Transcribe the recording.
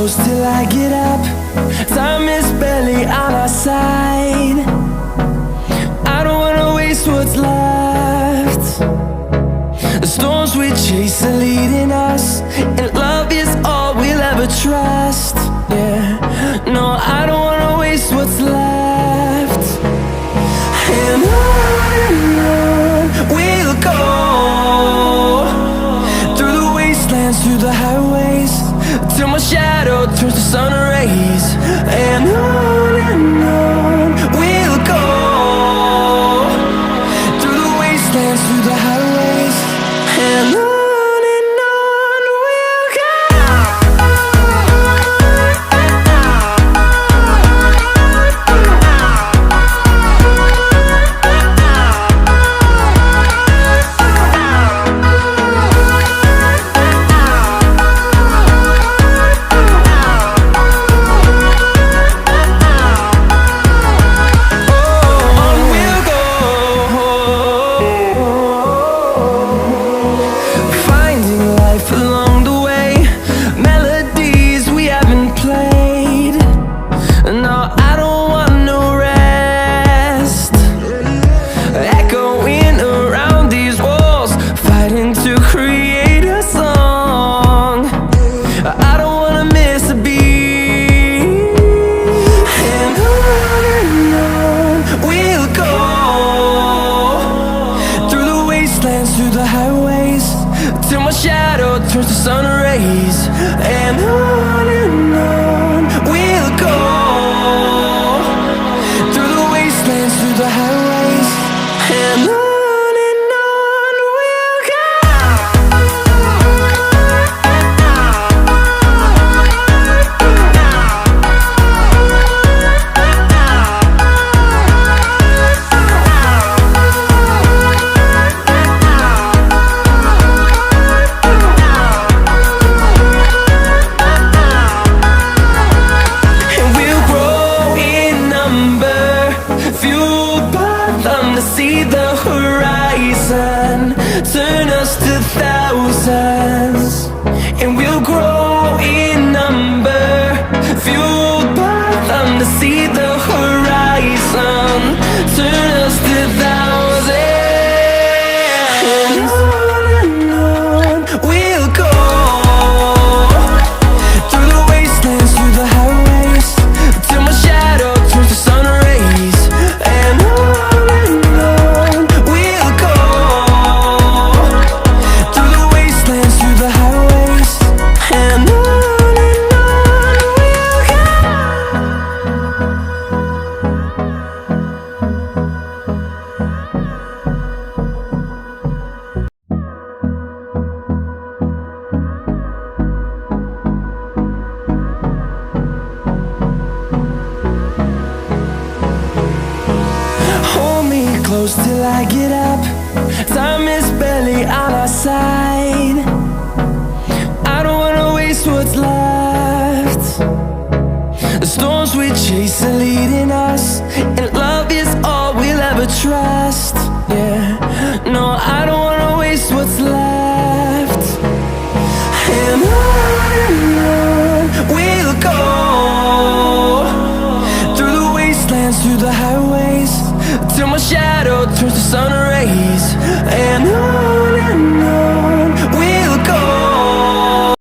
close till I get up. Time is barely on our side. I don't wanna waste what's left. The storms we chase are leading us, and love is all we'll ever trust. Yeah, no, I don't wanna waste what's left. And on we'll go, through the wastelands, through the highways, till my shadow turns to sun rays. And on we'll go, through the wastelands, through the highways, and on. Through the highways, till my shadow turns to sun rays. And on we'll go, through the wastelands, through the highways, and on. See the horizon turn us to thousands, and we'll grow in number, fueled by them. To see the horizon turn us to thousands, and on we'll go, through the wastelands, through the highways, till my shadow turns to sun rays. And close till I get up. Time is barely on our side. I don't wanna waste what's left. The storms we chase are leading us, and love is all we'll ever trust. Yeah, no, I don't wanna waste what's left. And on we'll go, through the wastelands, through the highways, till my shadow turns to sun rays.